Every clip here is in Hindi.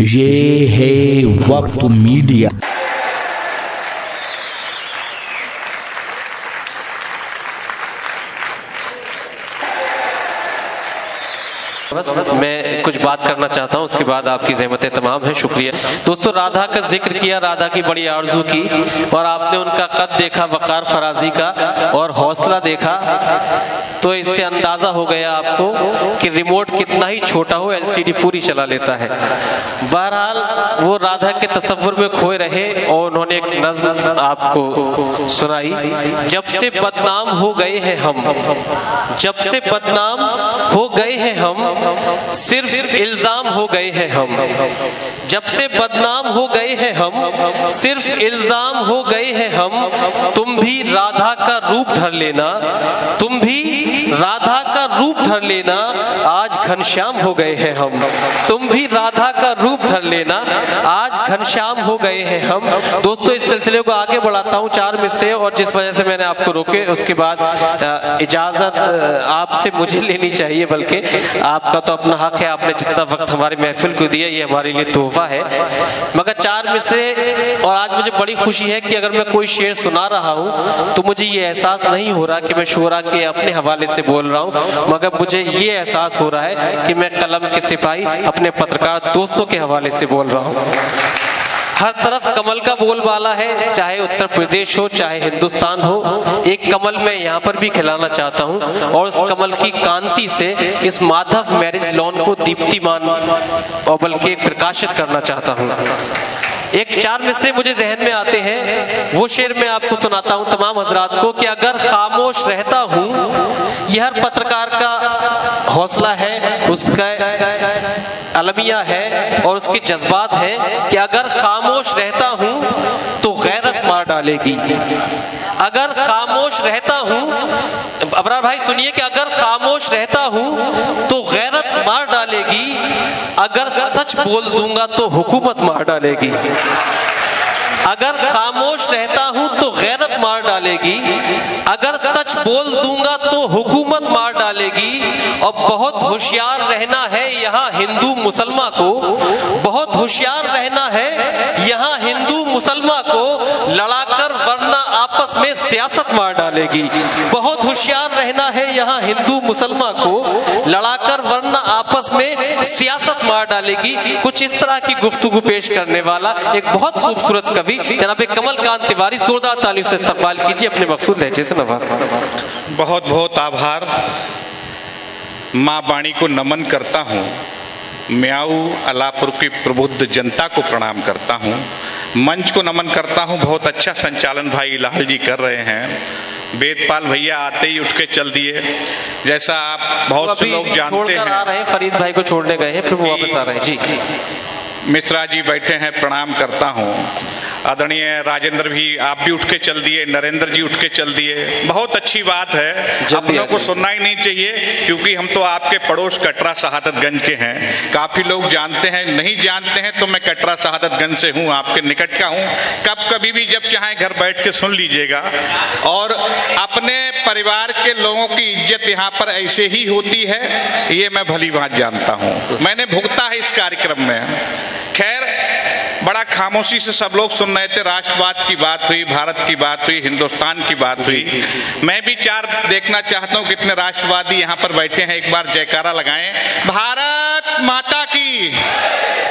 ये है वक्त मीडिया। बस मैं कुछ बात करना चाहता हूँ, उसके बाद आपकी ज़हमतें तमाम हैं। शुक्रिया दोस्तों। राधा का जिक्र किया, राधा की बड़ी आरजू की, और आपने उनका कद देखा, वकार फराजी का, और हौसला देखा, तो इससे अंदाजा हो गया आपको कि रिमोट कितना ही छोटा हो, एलसीडी पूरी चला लेता है। बहरहाल वो राधा के तसव्वुर में खोए रहे और उन्होंने एक नज़्म आपको सुनाई। जब से बदनाम हो गए हैं हम, जब से बदनाम हो गए हैं हम, सिर्फ इल्जाम हो गए हैं हम। जब से बदनाम हो गए हैं हम, सिर्फ इल्जाम हो गए हैं हम। तुम भी राधा का रूप धर लेना, तुम भी राधा का रूप धर लेना, आज घनश्याम हो गए हैं हम। तुम भी राधा का रूप धर लेना, आज घनश्याम हो गए हैं हम। दोस्तों इस सिलसिले को आगे बढ़ाता हूँ, 4 मिसरे, और जिस वजह से मैंने आपको रोके उसके बाद इजाजत आपसे मुझे लेनी चाहिए, बल्कि आपका तो अपना हक है, आपने जितना वक्त हमारी महफिल को दिया ये हमारे लिए तोहफा है। मगर 4 मिसरे, और आज मुझे बड़ी खुशी है कि अगर मैं कोई शेर सुना रहा हूँ तो मुझे ये एहसास नहीं हो रहा कि मैं शोरा के अपने हवाले से बोल रहा हूँ, मगर मुझे ये एहसास हो रहा है कि मैं कलम के सिपाही अपने पत्रकार दोस्तों के हवाले से बोल रहा हूँ। हर तरफ कमल का बोलबाला है, चाहे उत्तर प्रदेश हो चाहे हिंदुस्तान हो। एक कमल मैं यहाँ पर भी खिलाना चाहता हूँ, और उस कमल की कांति से इस माधव मैरिज लॉन को दीप्तिमान और बल्कि प्रकाशित करना चाहता हूँ। एक 4 मिसरे मुझे जहन में आते हैं, वो शेर मैं आपको सुनाता हूँ तमाम हजरात को, कि अगर खामोश रहता हूँ, यह हर पत्रकार का हौसला है, उसका अलमिया है और उसके जज्बात हैं, कि अगर खामोश रहता हूँ तो गैरत मार डालेगी। अगर खामोश रहता हूँ, अबरार भाई सुनिए, कि अगर खामोश रहता हूँ तो गैरत मार डालेगी, अगर सच बोल दूंगा तो हुकूमत मार डालेगी। अगर खामोश रहता हूं तो गैरत मार डालेगी, अगर सच बोल दूंगा तो हुकूमत मार डालेगी। और बहुत होशियार रहना है यहाँ हिंदू मुसलमान को, बहुत होशियार रहना है यहाँ हिंदू मुसलमान को, लड़ाकर वरना आपस में सियासत मार डालेगी। बहुत होशियार रहना है यहाँ हिंदू मुसलमान को, लड़ाकर वरना आपस में सियासत मार डालेगी। कुछ इस तरह की गुफ्तगू पेश करने वाला एक बहुत खूबसूरत कवि जनाब कमलकांत तिवारी, जोरदार ताली से इस्तकबाल कीजिए, अपने मकसूद लहजे से नवाज़ें। बहुत बहुत आभार। माँ वाणी को नमन करता हूँ, म्याऊ अलापुर की प्रबुद्ध जनता को प्रणाम करता हूँ, मंच को नमन करता हूँ। बहुत अच्छा संचालन भाई लाल जी कर रहे हैं। वेदपाल भैया आते ही उठ के चल दिए, जैसा आप बहुत से लोग जानते हैं। आ रहे हैं, फरीद भाई को छोड़ने गए हैं, फिर वो वापस आ रहे हैं। जी मिश्रा जी बैठे हैं, प्रणाम करता हूँ। आदरणीय राजेंद्र भी, आप भी उठ के चल दिए, नरेंद्र जी उठ के चल दिए। बहुत अच्छी बात है, अपनों को सुनना ही नहीं चाहिए, क्योंकि हम तो आपके पड़ोस कटरा शहादतगंज के हैं। काफी लोग जानते हैं, नहीं जानते हैं तो मैं कटरा शहादतगंज से हूँ, आपके निकट का हूँ। कभी भी जब चाहे घर बैठ के सुन लीजिएगा। और अपने परिवार के लोगों की इज्जत यहाँ पर ऐसे ही होती है, ये मैं भली बात जानता हूँ, मैंने भुगता है इस कार्यक्रम में। खैर, बड़ा खामोशी से सब लोग सुन रहे थे। राष्ट्रवाद की बात हुई, भारत की बात हुई, हिंदुस्तान की बात हुई। मैं भी 4 देखना चाहता हूँ कितने राष्ट्रवादी यहाँ पर बैठे हैं, एक बार जयकारा लगाएं, भारत माता की।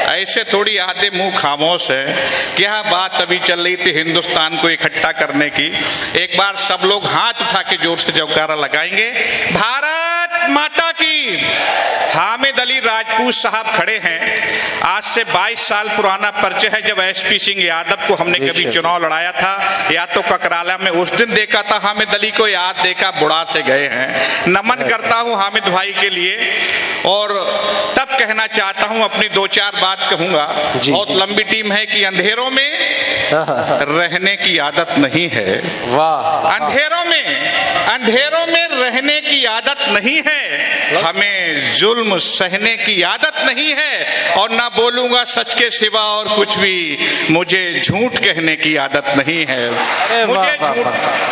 ऐसे थोड़ी आधे मुंह खामोश है। क्या बात अभी चल रही थी हिंदुस्तान को इकट्ठा करने की। एक बार सब लोग हाथ उठा के जोर से जयकारा लगाएंगे, भारत माता की। हामिद अली राजपूत साहब खड़े हैं। आज से 22 साल पुराना परिचय है, जब एसपी सिंह यादव को हमने कभी चुनाव लड़ाया था, या तो ककराला में उस दिन देखा था हामिद अली को, याद देखा बुढ़ा से गए हैं। नमन करता हूं हामिद भाई के लिए। और तब कहना चाहता हूं, अपनी 2-4 बात कहूंगा। बहुत लंबी टीम है कि अंधेरों में रहने की आदत नहीं है। वाह। अंधेरों में रहने की आदत नहीं है, हमें जुल्म सहने की आदत नहीं है, और ना बोलूंगा सच के सिवा और कुछ भी, मुझे झूठ कहने की आदत नहीं है। मुझे झूठ।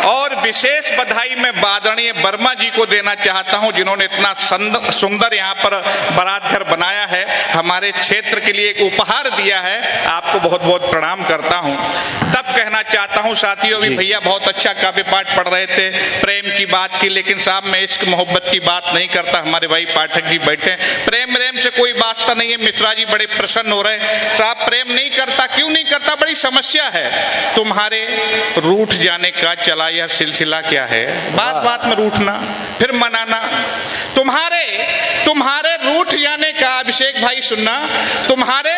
और विशेष बधाई मैं आदरणीय वर्मा जी को देना चाहता हूं, जिन्होंने इतना सुंदर यहाँ पर बारात घर बनाया है, हमारे क्षेत्र के लिए एक उपहार दिया है। आपको बहुत बहुत प्रणाम करता हूं। तब कहना चाहता हूं साथियों, भी भैया बहुत अच्छा काव्य पाठ पढ़ रहे थे, प्रेम की बात की, लेकिन साहब मैं इश्क मोहब्बत की बात नहीं करता। हमारे भाई पाठक जी बैठे, प्रेम से कोई वास्ता नहीं है। मिश्रा जी बड़े प्रसन्न हो रहे, साहब प्रेम नहीं करता, क्यों नहीं करता, बड़ी समस्या है। तुम्हारे रूठ जाने का चला यह सिलसिला क्या है, बात बात में रूठना फिर मनाना। तुम्हारे रूठ जाने का, अभिषेक भाई सुनना, तुम्हारे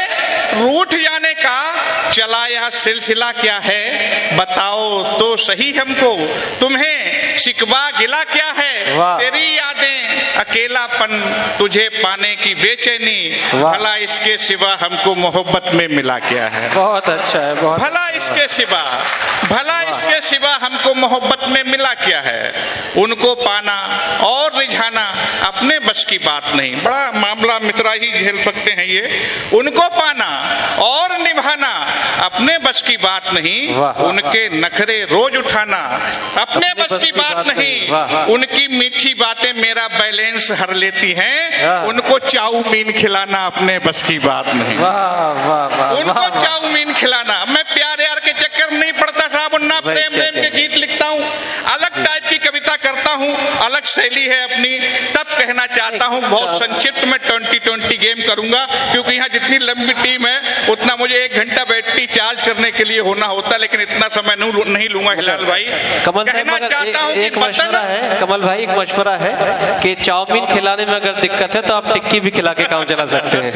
रूठ जाने का चला यह सिलसिला क्या है, बताओ तो सही हमको, तुम्हें शिकवा गिला क्या है, तेरी यादें अकेलापन, तुझे पाने की बेचैनी, भला इसके सिवा हमको मोहब्बत में मिला क्या है। बहुत अच्छा है, बहुत भला इसके सिवा हमको मोहब्बत में मिला क्या है। उनको पाना और रिझाना अपने बस की बात नहीं, बड़ा मामला मित्रा ही झेल सकते हैं ये। उनको पाना और निभाना अपने बस की बात नहीं, उनके नखरे रोज उठाना अपने बस की बात नहीं, उनकी मीठी बातें मेरा बैलेंस हर लेती हैं, उनको चाउमीन खिलाना अपने बस की बात नहीं। उनको चाउमीन खिलाना। मैं प्यार यार के चक्कर नहीं पड़ता साहब, ना प्रेम के गीत लिखता हूँ, अलग टाइप की कविता करता हूँ, अलग शैली है अपनी। तब कहना चाहता हूँ, बहुत संक्षिप्त में 20-20 गेम करूंगा, क्योंकि यहाँ जितनी लंबी टीम है उतना मुझे 1 घंटा बैटरी चार्ज करने के लिए होना होता, लेकिन इतना समय नहीं लूंगा हिलाल भाई। कमल साहब एक मशवरा है, कमल भाई एक मशवरा है कि चाउमीन खिलाने में अगर दिक्कत है तो आप टिक्की भी खिला के काम चला सकते हैं।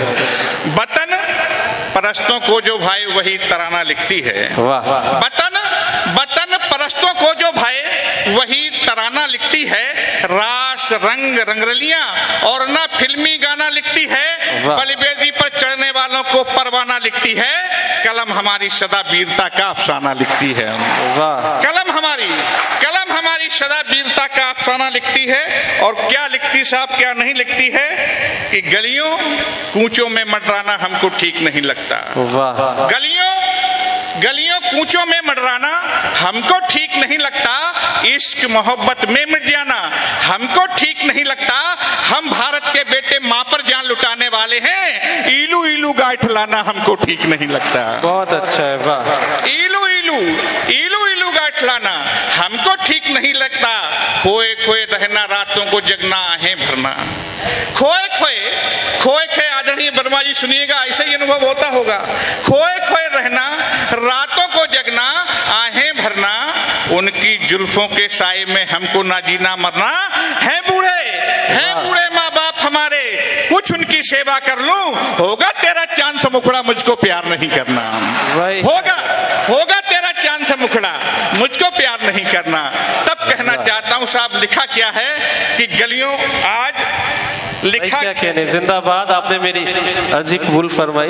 बटन परस्तों को जो भाई वही तराना लिखती है। बटन परस्तों को जो भाई वही तराना लिखती है, रास रंग रंगरलियां और ना फिल्मी गाना लिखती है, बलिवेदी पर चढ़ने वालों को परवाना लिखती है, कलम हमारी सदा वीरता का अफसाना लिखती है। कलम हमारी सदा वीरता का अफसाना लिखती है। और क्या लिखती साहब, क्या नहीं लिखती है, कि गलियों कूचों में मंडराना हमको ठीक नहीं लगता। गलियों कूचों में मंडराना हमको ठीक नहीं लगता, इश्क मोहब्बत में मिट जाना हमको ठीक नहीं लगता। हम भारत के बेटे माँ पर जान लुटाने वाले हैं, इलू इलू गाठ लाना हमको ठीक नहीं लगता। बहुत अच्छा है, वाह। इलू गाठ लाना हमको ठीक नहीं लगता। खोए खोए रहना, रातों को जगना, आहें भरना। खोए खोए आदरणीय वर्मा जी सुनिएगा, ऐसा ही अनुभव होता होगा। खोए खोए रहना, रातों को जगना, आहें भरना, उनकी जुल्फों के साए में हमको ना जीना मरना। है बूढ़े माँ बाप हमारे, कुछ उनकी सेवा कर लूं, होगा तेरा चांद सा मुखड़ा, मुझको प्यार नहीं करना। होगा तेरा चांद सा मुखड़ा, मुझको प्यार नहीं करना। तब कहना चाहता हूं साहब, लिखा क्या है कि गलियों आज लिखा क्या कहने, जिंदाबाद। आपने मेरी अर्जी कबूल फरमाई,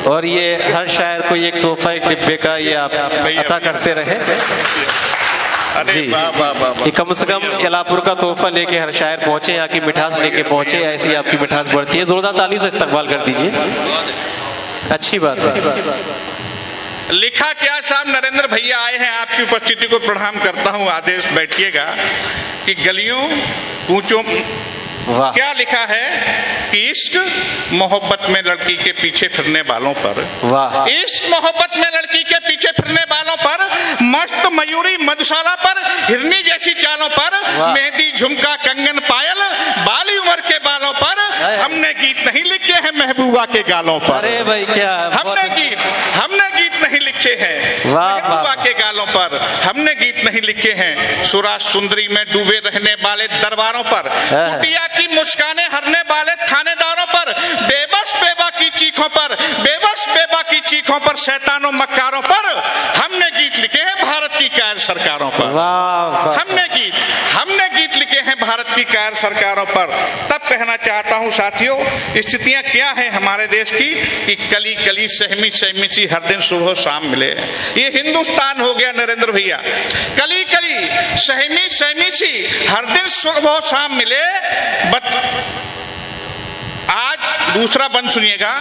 और ये हर शायर को एक तोहफा, एक डिब्बे का ये आप अता करते रहे जी। ये कम से कम इलापुर का तोहफा लेके हर शायर पहुंचे, यहाँ की मिठास लेके पहुंचे, ऐसी आपकी मिठास बढ़ती है। जोरदार ताली से इस्तकबाल कर दीजिए, अच्छी बात है। लिखा क्या साहब, नरेंद्र भैया आए हैं, आपकी उपस्थिति को प्रणाम करता हूं, आदेश बैठिएगा। कि गलियों कूचों, क्या लिखा है कि इश्क मोहब्बत में लड़की के पीछे फिरने वालों पर, इश्क मोहब्बत में लड़की के पीछे फिरने वालों पर, मस्त मयूरी मधुशाला पर, हिरनी जैसी चालों पर, मेहंदी झुमका कंगन पायल, बाली उम्र के बालों पर, हमने गीत नहीं लिखे हैं महबूबा के गालों पर। अरे भाई क्या, हमने गीत नहीं लिखे हैं महबूबा के गालों पर, हमने गीत नहीं लिखे हैं सुरा सुंदरी में डूबे रहने वाले दरबारों पर, कुटिया की मुस्काने हरने वाले थानेदारों पर, बेबस बेबा की चीखों पर, चीखों पर, शैतानों मक्कारों पर, हमने गीत लिखे हैं भारत की कायर सरकारों पर। हमने गीत लिखे हैं भारत की कायर सरकारों पर। तब कहना चाहता हूं साथियों, स्थितियां क्या है हमारे देश की, कि कली कली सहमी सहमी सी हर दिन सुबह शाम मिले। ये हिंदुस्तान हो गया, नरेंद्र भैया, कली कली सहमी सहमी सी हर दिन सुबह शाम मिले। आज दूसरा बंद सुनिएगा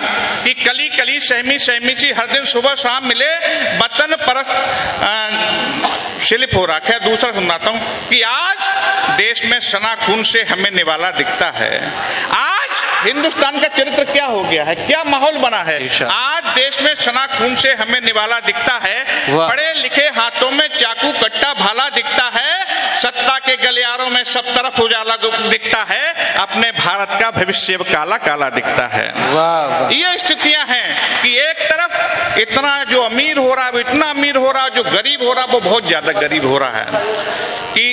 कि कली कली सहमी सहमी सी हर दिन सुबह शाम मिले, वतन पर स्लिप हो रहा है। दूसरा सुनाता हूं कि आज देश में सना खून से हमें निवाला दिखता है। आज हिंदुस्तान का चरित्र क्या हो गया है, क्या माहौल बना है। आज देश में सना खून से हमें निवाला दिखता है, पढ़े लिखे हाथों में चाकू कट्टा भाला दिखता है, सत्ता के गलियारों में सब तरफ उजाला दिखता है, अपने भारत का भविष्य काला काला दिखता है। ये स्थितियां हैं कि एक तरफ इतना जो अमीर हो रहा है वो इतना अमीर हो रहा है, जो गरीब हो रहा है वो बहुत ज्यादा गरीब हो रहा है। कि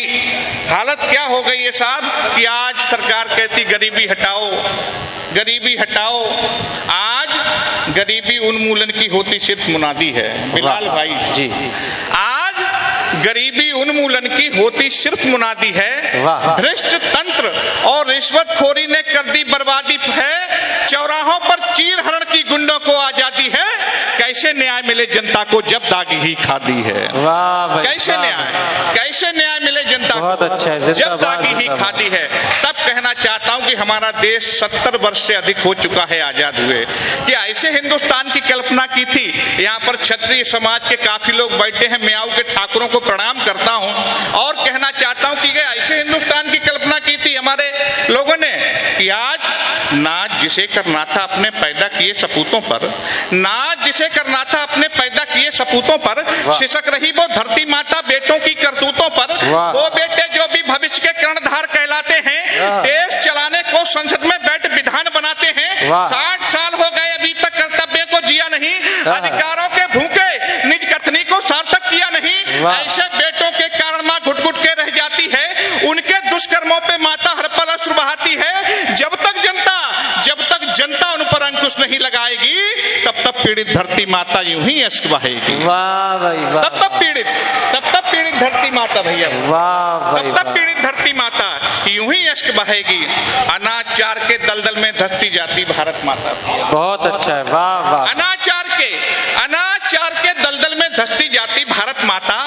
हालत क्या हो गई है साहब कि आज सरकार कहती गरीबी हटाओ, गरीबी हटाओ। आज गरीबी उन्मूलन की होती सिर्फ मुनादी है बिलाल भाई जी। आज गरीबी उन्मूलन की होती सिर्फ मुनादी है। भ्रष्ट तंत्र और रिश्वतखोरी ने कर दी बर्बादी है। चौराहों पर चीर हरण की गुंडों को आजादी है। कैसे न्याय मिले जनता को जब दागी ही खादी है। कैसे न्याय मिले जनता को जब दागी ही खादी है। तब कहना चाहता हूं कि हमारा देश 70 वर्ष से अधिक हो चुका है आजाद हुए, कि ऐसे हिंदुस्तान की कल्पना की थी। यहाँ पर क्षत्रिय समाज के काफी लोग बैठे हैं, मैं के ठाकुरों को प्रणाम करता हूं और कहना चाहता हूं कि ऐसे हिंदुस्तान की कल्पना की थी हमारे लोगों ने कि आज नाज जिसे करना था अपने पैदा किए सपूतों पर, नाज जिसे करना था अपने पैदा किए सपूतों पर, शिशक रही वो धरती माता बेटों की करतूतों पर। वो बेटे जो भी भविष्य के कर्णधार कहलाते हैं, देश चलाने को संसद में बैठ विधान बनाते हैं। 60 साल हो गए अभी तक कर्तव्य को जिया नहीं, अधिकारों के भूखे निज कथनी को सार्थक किया नहीं। ऐसे बेटों के कारण मां घुट घुट के रह जाती है, उनके दुष्कर्मों पे माता हर पल अश्रु बहाती है। जब तक जनता उन पर अंकुश नहीं लगाएगी तब तक पीड़ित धरती माता यूं ही अश्क बहाएगी। तब तक पीड़ित धरती माता भैया, तब तक पीड़ित धरती माता यूं ही अश्क बहाएगी। अनाचार के दलदल में धसती जाती भारत माता। बहुत अच्छा है, वाह वाह। अनाचार के दलदल में धसती जाती भारत माता,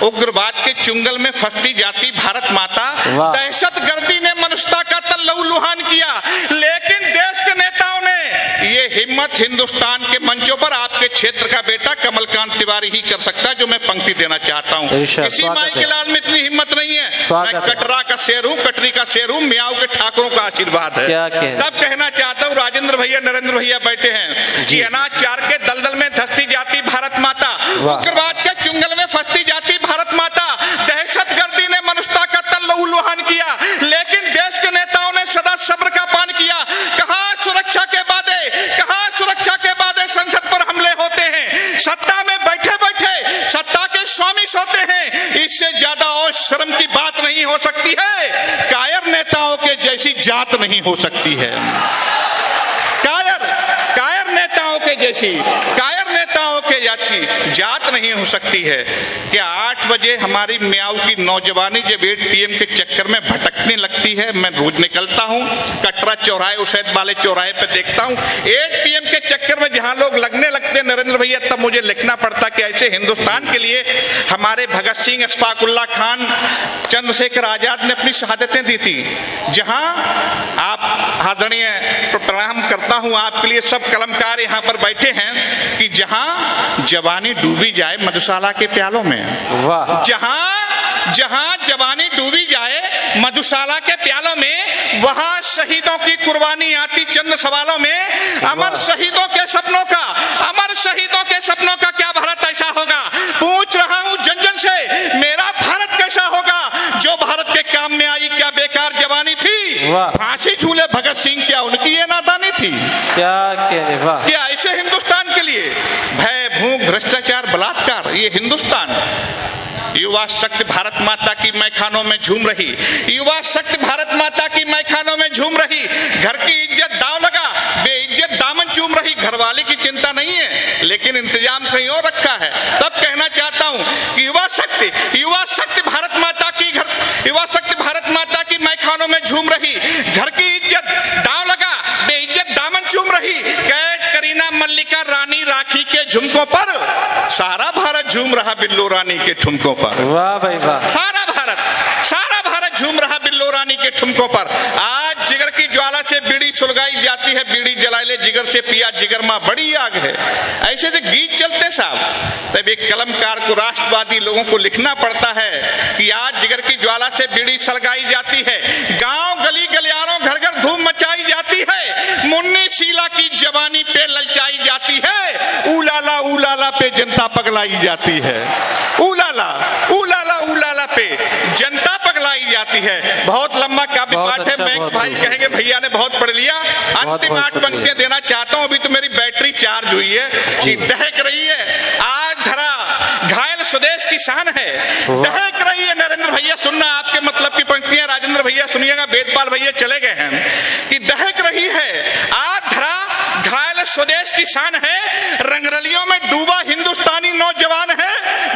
उग्रवाद के चुंगल में फंसती जाती भारत माता। दहशतगर्दी ने मनुष्यता का तल लहूलुहान किया, लेकिन देश के नेताओं ने ये हिम्मत हिंदुस्तान के मंचों पर आपके क्षेत्र का बेटा कमलकांत तिवारी ही कर सकता है, जो मैं पंक्ति देना चाहता हूँ। किसी माई के लाल में इतनी हिम्मत नहीं है। मैं कटरा का शेर हूँ, कटरी का शेर हूँ, मियाऊ के ठाकुरों का आशीर्वाद है। तब कहना चाहता हूँ, राजेंद्र भैया नरेंद्र भैया बैठे हैं कि अनाचार के दलदल में धसती जाती भारत माता, उग्रवाद के चुंगल में फंसती जाती भारत माता। दहशतगर्दी ने मनुष्यता का तल लहूलुहान किया, लेकिन देश के नेताओं ने सदा सब्र का पान किया। कहां सुरक्षा के वादे संसद पर हमले होते हैं, सत्ता में बैठे बैठे सत्ता के स्वामी सोते हैं। इससे ज्यादा और शर्म की बात नहीं हो सकती है। कायर नेताओं के जैसी जात नहीं हो सकती है। कायर नेताओं के जैसी जात नहीं हो सकती है। क्या 8 बजे हमारी म्याऊ की नौजवानी जब 8 PM के चक्कर में भटकने लगती है, मैं रोज निकलता हूँ कटरा चौराहे उसैद वाले चौराहे पे देखता हूँ, 8 PM के चक्कर में जहां लोग लगने लगते नरेंद्र भैया, तब मुझे लिखना पड़ता कि ऐसे हिंदुस्तान के लिए हमारे भगत सिंह, अशफाकुल्ला खान, चंद्रशेखर आजाद ने अपनी शहादतें दी थी। जहां आप आदरणीय प्रणाम करता हूं आपके लिए, सब कलमकार यहाँ पर बैठे हैं, कि जहां जवानी डूबी जाए मधुशाला के प्यालों में, जहां जवानी डूबी जाए मधुशाला के प्यालों में, वहां शहीदों की कुर्बानी आती चंद सवालों में। अमर शहीदों के सपनों का क्या भारत ऐसा होगा? पूछ रहा हूं जन जन से, मेरा भारत कैसा होगा? जो भारत के काम में आई क्या बेकार जवानी थी? फांसी झूले भगत सिंह, क्या उनकी ये नादानी थी? क्या ऐसे हिंदुस्तान के लिए भय, भूख, भ्रष्टाचार, बलात्कार, ये हिंदुस्तान? युवा शक्ति भारत माता की मैखानों में झूम रही, युवा शक्ति भारत माता की मैखानों में झूम रही। घर की इज्जत दांव लगा, बेइज्जत दामन चूम रही। घरवाले की चिंता नहीं है, लेकिन इंतजाम कहीं और रखा है। तब कहना चाहता हूं कि युवा शक्ति भारत माता की मैखानों में झूम रही। घर की इज्जत दांव लगा, बेइज्जत दामन चूम रही। कैद करीना मल्लिका रानी राखी के झुमकों पर सारा भारत झूम रहा बिल्लो रानी के ठुमकों पर। वाह भाई वाह। सारा भारत झूम रहा बिल्लो रानी के ठुमकों पर। आज जिगर की ज्वाला से बीड़ी सुलगाई जाती है, बीड़ी जला ले जिगर से पिया जिगर मां बड़ी आग है। ऐसे से गीत चलते साहब। तब एक कलमकार को, राष्ट्रवादी लोगों को लिखना पड़ता है कि आज जिगर की ज्वाला से बीड़ी सुलगाई जाती है, गांव गली गलियारों घर घर धूम मचाई जाती है, मुन्नी शीला की जवानी पे ललचाई जाती है, उलाला पे जनता पगलाई जाती है, उलाला पे जनता पगलाई जाती है। बहुत लंबा काव्य पाठ है, मैं भाई कहेंगे भैया ने बहुत पढ़ लिया। अंतिम 8 पंक्तियां देना चाहता हूं, अभी तो मेरी बैटरी चार्ज हुई है कि दहक रही है आग धरा घायल स्वदेश की शान है, दहक रही है। नरेंद्र भैया सुनना, आपके मतलब की पंक्तियां राजेंद्र भैया सुनिएगा, वेदपाल भैया चले गए हैं, कि दहक रही है आग धरा घायल स्वदेश की शान है, रंगरलियों में डूबा हिंदुस्तानी नौजवान है,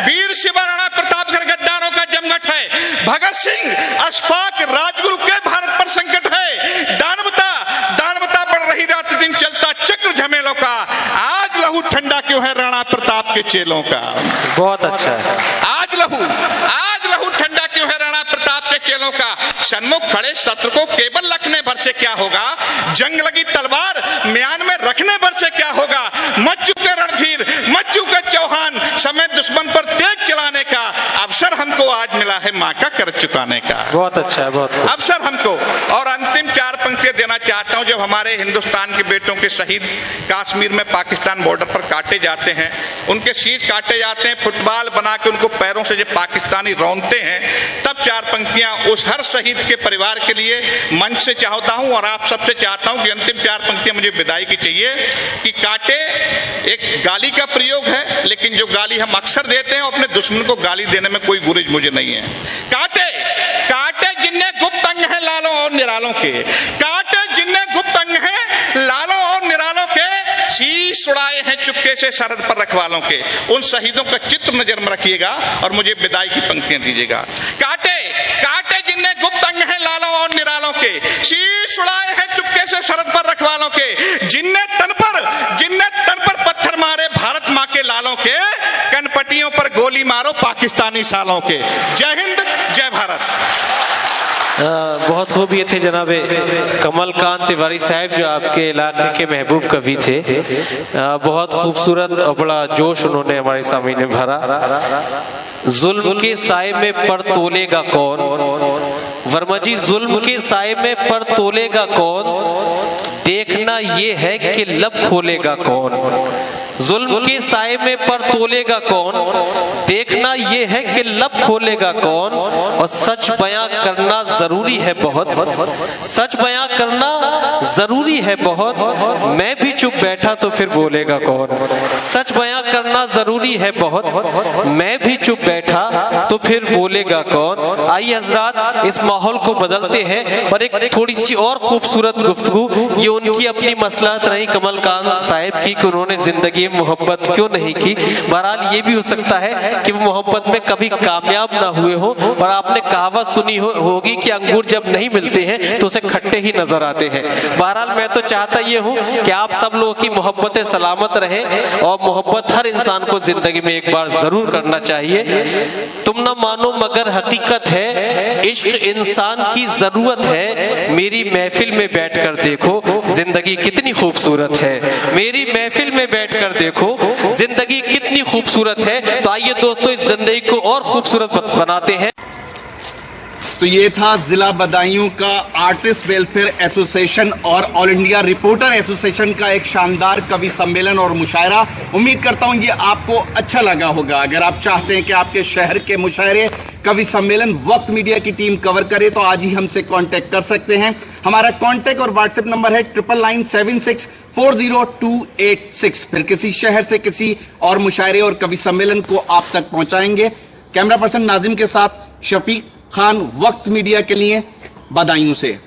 वीर शिवा राणा प्रतापगढ़ गद्दारों का जमघट है, भगत सिंह अशफाक राजगुरु के भारत पर संकट है, दानवता बढ़ रही रात दिन चलता चक्र झमेलों का, आज लहू ठंडा क्यों है राणा प्रताप के चेलों का। बहुत अच्छा है। आज लहू ठंडा क्यों है राणा प्रताप के चेलों का, सन्मुख खड़े शत्रु को केवल रखने भर से क्या होगा, जंग लगी तलवार म्यान में रखने भर से क्या होगा, मच चुके रणधीर मच चुके चौहान, समय दुश्मन पर तेज चलाने का अवसर हमको आज मिला है, माँ का कर्ज चुकाने का। बहुत अच्छा है, बहुत अवसर हमको। और अंतिम 4 पंक्तियां देना चाहता हूं। जब हमारे हिंदुस्तान के बेटों के शहीद कश्मीर में पाकिस्तान बॉर्डर पर काटे जाते हैं, उनके शीश काटे जाते हैं, फुटबॉल बना के उनको पैरों से जब पाकिस्तानी रौंदते हैं, तब 4 पंक्तियां उस हर शहीद के परिवार के लिए मंच से चाहता हूं और आप सबसे चाहता हूं कि अंतिम 4 पंक्तियां मुझे विदाई की चाहिए। कि काटे एक गाली का प्रयोग है, लेकिन जो गाली हम अक्सर देते हैं, अपने दुश्मन को गाली देने में कोई गुरेज मुझे नहीं है। काटे जिन्हें गुप्त अंग है लालों और निरालों के, काटे जिन्हें गुप्त अंग है लालों और निरालों के, शीश उड़ाए हैं चुपके से सरहद पर रखवालों के। उन शहीदों का चित्र नजर में रखिएगा और मुझे विदाई की पंक्तियां दीजिएगा। काटे जिन्हें गुप्त अंग है लालों और निरालों के, शीश उड़ाए हैं चुपके से सरहद पर रखवालों के, जिनने तन पर पत्थर मारे भारत माँ के लालों के, कनपटियों पर गोली मारो पाकिस्तानी सालों के। जय हिंद, जय भारत। बहुत खूब ये थे जनाबे कमलकांत तिवारी साहब, जो आपके इलाके के महबूब कवि थे। बहुत खूबसूरत और बड़ा जोश उन्होंने हमारे सामने भरा। जुल्म के साए में पर तोलेगा कौन, वर्मा जी, जुल्म के साए में पर तोलेगा कौन, देखना ये है कि लब खोलेगा कौन। जुल्म के साए में पर तोलेगा कौन, देखना ये है कि लब खोलेगा कौन। और सच बयां करना जरूरी है बहुत, सच बयां करना जरूरी है बहुत, मैं भी चुप बैठा तो फिर बोलेगा कौन। सच बयां करना जरूरी है बहुत, मैं भी चुप बैठा तो फिर बोलेगा कौन। आइए हजरात इस माहौल को बदलते हैं और एक थोड़ी सी और खूबसूरत गुफ्तगू, ये उनकी अपनी मसलहत रही कमलकांत साहब की कि उन्होंने जिंदगी मोहब्बत क्यों नहीं की। बहरहाल ये भी हो सकता है कि वो मोहब्बत में कभी कामयाब ना हुए हो, और आपने कहावत सुनी होगी कि अंगूर जब नहीं मिलते हैं तो उसे खट्टे ही नजर आते हैं। बहरहाल मैं तो चाहता ये हूँ कि आप सब लोगों की मोहब्बतें सलामत रहे, और मोहब्बत हर इंसान को जिंदगी में एक बार जरूर करना चाहिए। तुम ना मानो मगर हकीकत है, इश्क इंसान की जरूरत है, मेरी महफिल में बैठकर देखो जिंदगी कितनी खूबसूरत है, मेरी महफिल में बैठकर देखो जिंदगी कितनी खूबसूरत है। तो आइए दोस्तों इस जिंदगी को और खूबसूरत बनाते हैं। तो ये था जिला बदायूं का आर्टिस्ट वेलफेयर एसोसिएशन और ऑल इंडिया रिपोर्टर एसोसिएशन का एक शानदार कवि सम्मेलन और मुशायरा। उम्मीद करता हूं ये आपको अच्छा लगा होगा। अगर आप चाहते हैं कि आपके शहर के मुशायरे, कवि सम्मेलन वक्त मीडिया की टीम कवर करे तो आज ही हमसे कांटेक्ट कर सकते हैं। हमारा कांटेक्ट और व्हाट्सएप नंबर है 9997640286। फिर किसी शहर से किसी और मुशायरे और कवि सम्मेलन को आप तक पहुंचाएंगे। कैमरा पर्सन नाजिम के साथ शफीक खान, वक्त मीडिया के लिए बदायूं से।